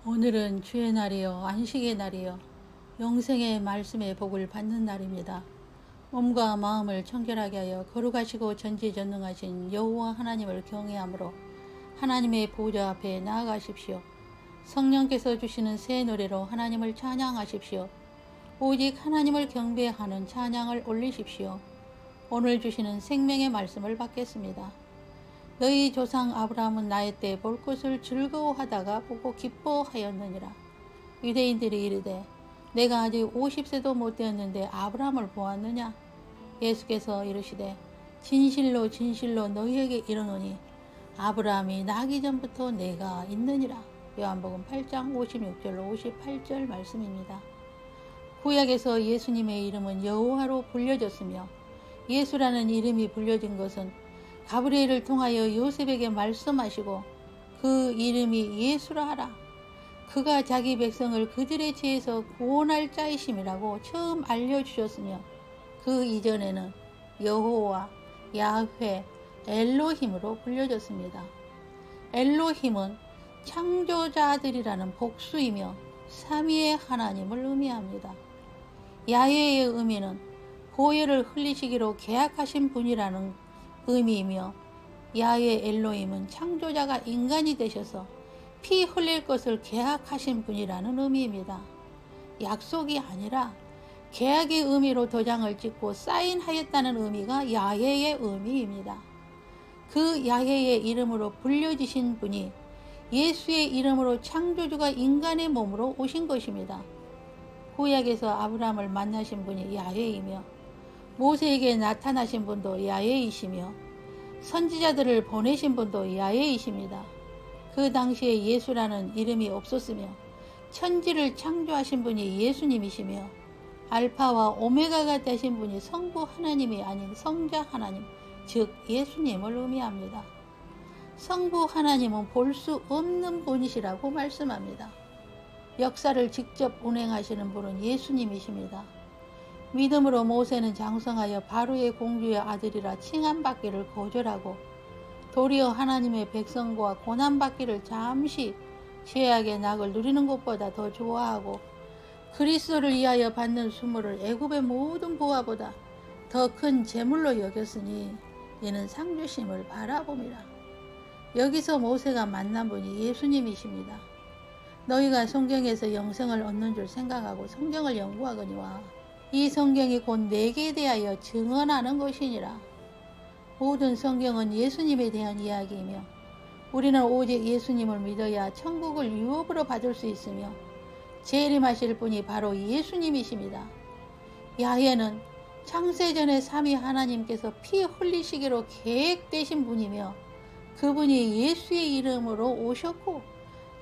오늘은 주의 날이요 안식의 날이요 영생의 말씀의 복을 받는 날입니다. 몸과 마음을 청결하게 하여 거룩하시고 전지전능하신 여호와 하나님을 경외함으로 하나님의 보좌 앞에 나아가십시오. 성령께서 주시는 새 노래로 하나님을 찬양하십시오. 오직 하나님을 경배하는 찬양을 올리십시오. 오늘 주시는 생명의 말씀을 받겠습니다. 너희 조상 아브라함은 나의 때 볼 것을 즐거워하다가 보고 기뻐하였느니라. 유대인들이 이르되 내가 아직 50세도 못 되었는데 아브라함을 보았느냐? 예수께서 이르시되 진실로 진실로 너희에게 이르노니 아브라함이 나기 전부터 내가 있느니라. 요한복음 8장 56절로 58절 말씀입니다. 구약에서 예수님의 이름은 여호와로 불려졌으며 예수라는 이름이 불려진 것은 가브리엘을 통하여 요셉에게 말씀하시고 그 이름이 예수라 하라. 그가 자기 백성을 그들의 죄에서 구원할 자이심이라고 처음 알려주셨으며 그 이전에는 여호와, 야훼, 엘로힘으로 불려졌습니다. 엘로힘은 창조자들이라는 복수이며 삼위의 하나님을 의미합니다. 야훼의 의미는 보혈을 흘리시기로 계약하신 분이라는 의미이며 야훼 엘로힘은 창조자가 인간이 되셔서 피 흘릴 것을 계약하신 분이라는 의미입니다. 약속이 아니라 계약의 의미로 도장을 찍고 사인하였다는 의미가 야훼의 의미입니다. 그 야훼의 이름으로 불려지신 분이 예수의 이름으로 창조주가 인간의 몸으로 오신 것입니다. 구약에서 아브라함을 만나신 분이 야훼이며 모세에게 나타나신 분도 야훼이시며 선지자들을 보내신 분도 야훼이십니다. 그 당시에 예수라는 이름이 없었으며 천지를 창조하신 분이 예수님이시며 알파와 오메가가 되신 분이 성부 하나님이 아닌 성자 하나님, 즉 예수님을 의미합니다. 성부 하나님은 볼 수 없는 분이시라고 말씀합니다. 역사를 직접 운행하시는 분은 예수님이십니다. 믿음으로 모세는 장성하여 바로의 공주의 아들이라 칭함받기를 거절하고 도리어 하나님의 백성과 고난받기를 잠시 죄악의 낙을 누리는 것보다 더 좋아하고 그리스도를 위하여 받는 수모를 애굽의 모든 보화보다 더 큰 재물로 여겼으니 이는 상주심을 바라봄이라. 여기서 모세가 만난 분이 예수님이십니다. 너희가 성경에서 영생을 얻는 줄 생각하고 성경을 연구하거니와 이 성경이 곧 내게 대하여 증언하는 것이니라. 모든 성경은 예수님에 대한 이야기이며 우리는 오직 예수님을 믿어야 천국을 유업으로 받을 수 있으며 재림하실 분이 바로 예수님이십니다. 야훼는 창세전에 삼위 하나님께서 피 흘리시기로 계획되신 분이며 그분이 예수의 이름으로 오셨고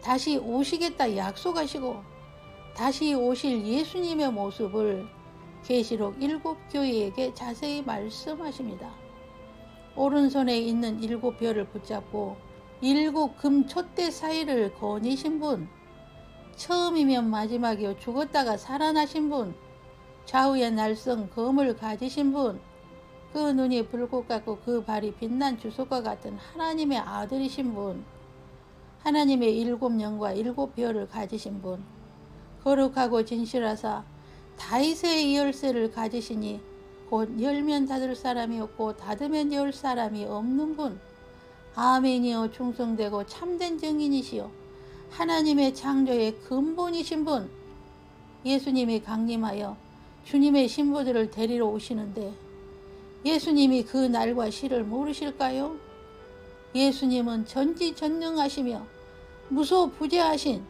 다시 오시겠다 약속하시고 다시 오실 예수님의 모습을 계시록 7교회에게 자세히 말씀하십니다. 오른손에 있는 7별을 붙잡고 7금 촛대 사이를 거니신 분, 처음이면 마지막이요 죽었다가 살아나신 분, 좌우에 날성 검을 가지신 분, 그 눈이 불꽃 같고 그 발이 빛난 주석과 같은 하나님의 아들이신 분, 하나님의 7영과 7별을 가지신 분, 거룩하고 진실하사 다윗의 열쇠를 가지시니 곧 열면 닫을 사람이 없고 닫으면 열 사람이 없는 분, 아멘이여 충성되고 참된 증인이시여 하나님의 창조의 근본이신 분, 예수님이 강림하여 주님의 신부들을 데리러 오시는데 예수님이 그 날과 시를 모르실까요? 예수님은 전지전능하시며 무소부재하신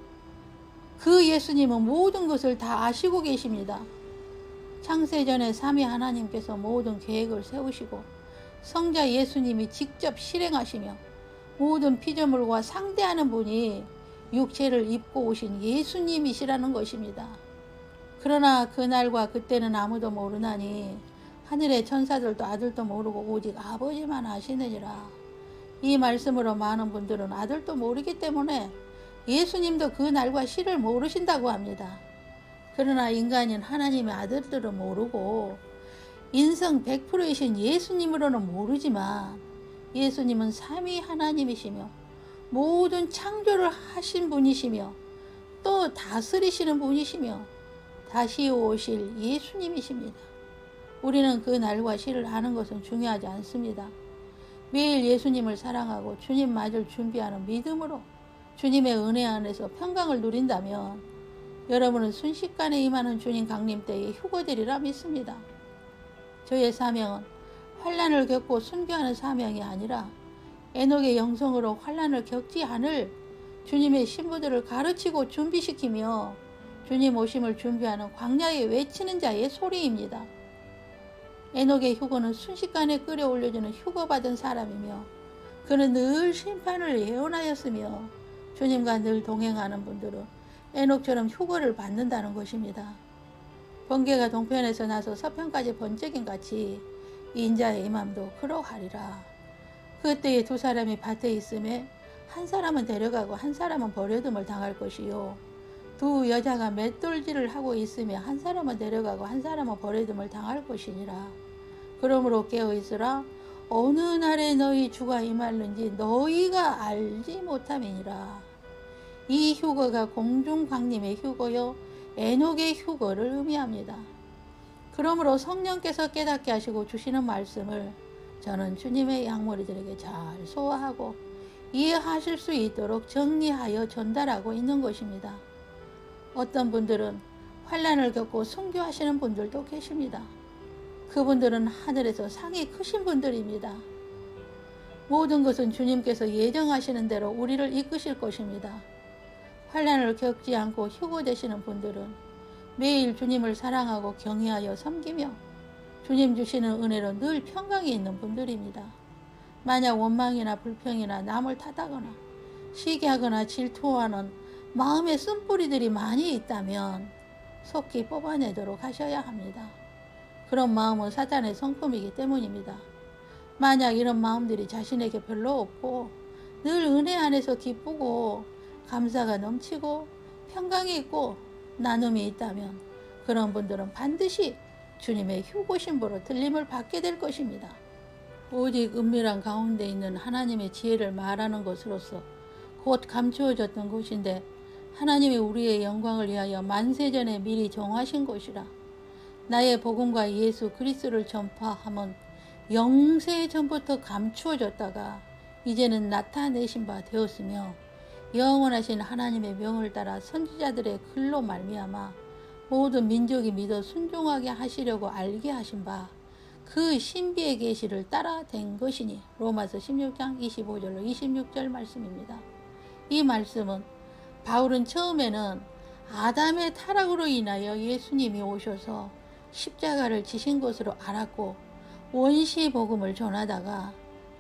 그 예수님은 모든 것을 다 아시고 계십니다. 창세전에 삼위 하나님께서 모든 계획을 세우시고 성자 예수님이 직접 실행하시며 모든 피조물과 상대하는 분이 육체를 입고 오신 예수님이시라는 것입니다. 그러나 그날과 그때는 아무도 모르나니 하늘의 천사들도 아들도 모르고 오직 아버지만 아시느니라. 이 말씀으로 많은 분들은 아들도 모르기 때문에 예수님도 그 날과 시를 모르신다고 합니다. 그러나 인간인 하나님의 아들들은 모르고 인성 100%이신 예수님으로는 모르지만 예수님은 삼위 하나님이시며 모든 창조를 하신 분이시며 또 다스리시는 분이시며 다시 오실 예수님이십니다. 우리는 그 날과 시를 아는 것은 중요하지 않습니다. 매일 예수님을 사랑하고 주님 맞을 준비하는 믿음으로 주님의 은혜 안에서 평강을 누린다면 여러분은 순식간에 임하는 주님 강림 때에 휴거되리라 믿습니다. 저의 사명은 환난을 겪고 순교하는 사명이 아니라 에녹의 영성으로 환난을 겪지 않을 주님의 신부들을 가르치고 준비시키며 주님 오심을 준비하는 광야에 외치는 자의 소리입니다. 에녹의 휴거는 순식간에 끌어올려주는 휴거받은 사람이며 그는 늘 심판을 예언하였으며 주님과 늘 동행하는 분들은 에녹처럼 휴거를 받는다는 것입니다. 번개가 동편에서 나서 서편까지 번쩍인 같이 인자의 임함도 그러하리라. 그때에 두 사람이 밭에 있음에 한 사람은 데려가고 한 사람은 버려둠을 당할 것이요 두 여자가 맷돌질을 하고 있으며 한 사람은 데려가고 한 사람은 버려둠을 당할 것이니라. 그러므로 깨어있으라. 어느 날에 너희 주가 임할는지 너희가 알지 못함이니라. 이 휴거가 공중광림의 휴거요 에녹의 휴거를 의미합니다. 그러므로 성령께서 깨닫게 하시고 주시는 말씀을 저는 주님의 양머리들에게 잘 소화하고 이해하실 수 있도록 정리하여 전달하고 있는 것입니다. 어떤 분들은 환난을 겪고 순교하시는 분들도 계십니다. 그분들은 하늘에서 상이 크신 분들입니다. 모든 것은 주님께서 예정하시는 대로 우리를 이끄실 것입니다. 환난을 겪지 않고 휴거되시는 분들은 매일 주님을 사랑하고 경외하여 섬기며 주님 주시는 은혜로 늘 평강이 있는 분들입니다. 만약 원망이나 불평이나 남을 탓하거나 시기하거나 질투하는 마음의 쓴뿌리들이 많이 있다면 속히 뽑아내도록 하셔야 합니다. 그런 마음은 사탄의 성품이기 때문입니다. 만약 이런 마음들이 자신에게 별로 없고 늘 은혜 안에서 기쁘고 감사가 넘치고 평강이 있고 나눔이 있다면 그런 분들은 반드시 주님의 휴고신부로 들림을 받게 될 것입니다. 오직 은밀한 가운데 있는 하나님의 지혜를 말하는 것으로서 곧 감추어졌던 것인데 하나님이 우리의 영광을 위하여 만세전에 미리 정하신 것이라. 나의 복음과 예수 그리스도를 전파함은 영세 전부터 감추어졌다가 이제는 나타내신 바 되었으며 영원하신 하나님의 명을 따라 선지자들의 글로 말미암아 모든 민족이 믿어 순종하게 하시려고 알게 하신 바 그 신비의 계시를 따라 된 것이니. 로마서 16장 25절로 26절 말씀입니다. 이 말씀은 바울은 처음에는 아담의 타락으로 인하여 예수님이 오셔서 십자가를 지신 것으로 알았고 원시 복음을 전하다가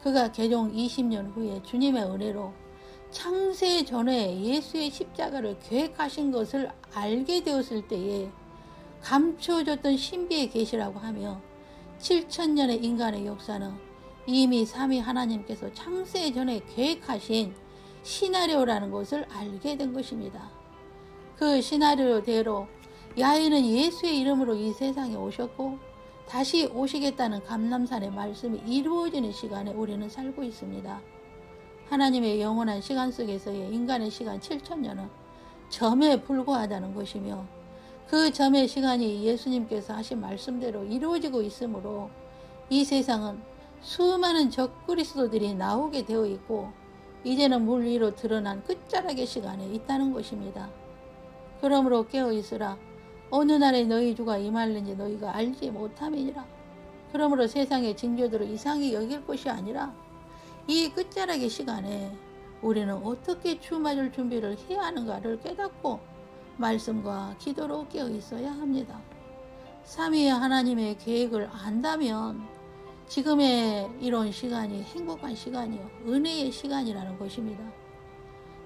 그가 개종 20년 후에 주님의 은혜로 창세 전에 예수의 십자가를 계획하신 것을 알게 되었을 때에 감추어졌던 신비의 계시라고 하며 7천년의 인간의 역사는 이미 삼위 하나님께서 창세 전에 계획하신 시나리오라는 것을 알게 된 것입니다. 그 시나리오대로 야훼는 예수의 이름으로 이 세상에 오셨고 다시 오시겠다는 감람산의 말씀이 이루어지는 시간에 우리는 살고 있습니다. 하나님의 영원한 시간 속에서의 인간의 시간 7천년은 점에 불과하다는 것이며 그 점의 시간이 예수님께서 하신 말씀대로 이루어지고 있으므로 이 세상은 수많은 적그리스도들이 나오게 되어 있고 이제는 물 위로 드러난 끝자락의 시간에 있다는 것입니다. 그러므로 깨어있으라. 어느 날에 너희 주가 임할는지 너희가 알지 못함이니라. 그러므로 세상의 징조들을 이상히 여길 것이 아니라 이 끝자락의 시간에 우리는 어떻게 주 맞을 준비를 해야 하는가를 깨닫고 말씀과 기도로 깨어 있어야 합니다. 삼위의 하나님의 계획을 안다면 지금의 이런 시간이 행복한 시간이요 은혜의 시간이라는 것입니다.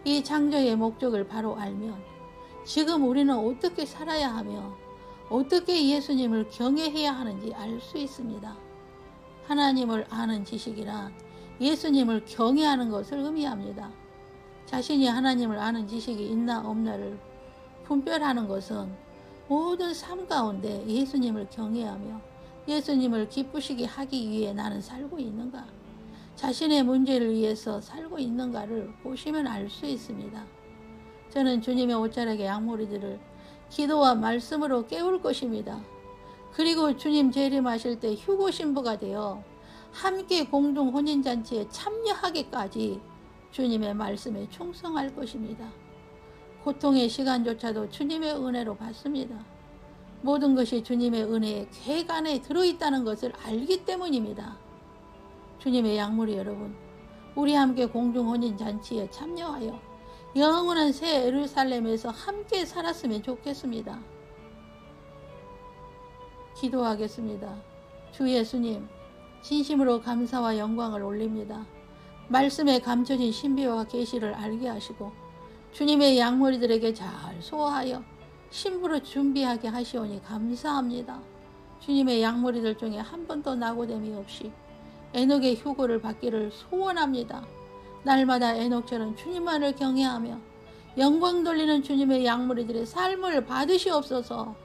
이 창조의 목적을 바로 알면 지금 우리는 어떻게 살아야 하며 어떻게 예수님을 경외해야 하는지 알 수 있습니다. 하나님을 아는 지식이란 예수님을 경외하는 것을 의미합니다. 자신이 하나님을 아는 지식이 있나 없나를 분별하는 것은 모든 삶 가운데 예수님을 경외하며 예수님을 기쁘시게 하기 위해 나는 살고 있는가, 자신의 문제를 위해서 살고 있는가를 보시면 알 수 있습니다. 저는 주님의 옷자락의 양머리들을 기도와 말씀으로 깨울 것입니다. 그리고 주님 재림하실 때 휴고 신부가 되어 함께 공동 혼인잔치에 참여하기까지 주님의 말씀에 충성할 것입니다. 고통의 시간조차도 주님의 은혜로 받습니다. 모든 것이 주님의 은혜의 궤 안에 들어있다는 것을 알기 때문입니다. 주님의 양무리 여러분, 우리 함께 공중 혼인잔치에 참여하여 영원한 새 예루살렘에서 함께 살았으면 좋겠습니다. 기도하겠습니다. 주 예수님, 진심으로 감사와 영광을 올립니다. 말씀에 감춰진 신비와 계시를 알게 하시고 주님의 양머리들에게 잘 소화하여 신부로 준비하게 하시오니 감사합니다. 주님의 양머리들 중에 한 번도 낙오됨이 없이 에녹의 휴고를 받기를 소원합니다. 날마다 에녹처럼 주님만을 경외하며 영광 돌리는 주님의 양머리들의 삶을 받으시옵소서.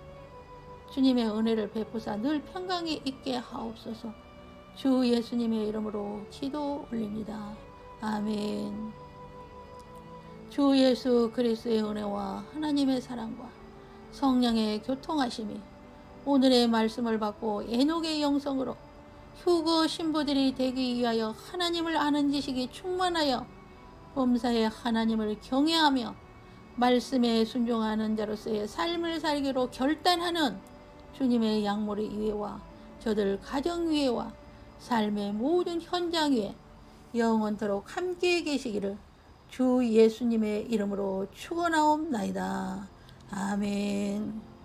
주님의 은혜를 베푸사 늘 평강이 있게 하옵소서. 주 예수님의 이름으로 기도 올립니다. 아멘. 주 예수 그리스도의 은혜와 하나님의 사랑과 성령의 교통하심이 오늘의 말씀을 받고 에녹의 영성으로 휴거 신부들이 되기 위하여 하나님을 아는 지식이 충만하여 범사에 하나님을 경외하며 말씀에 순종하는 자로서의 삶을 살기로 결단하는 주님의 양머리 위에와 저들 가정 위에와 삶의 모든 현장 위에 영원토록 함께 계시기를 주 예수님의 이름으로 축원하옵나이다. 아멘.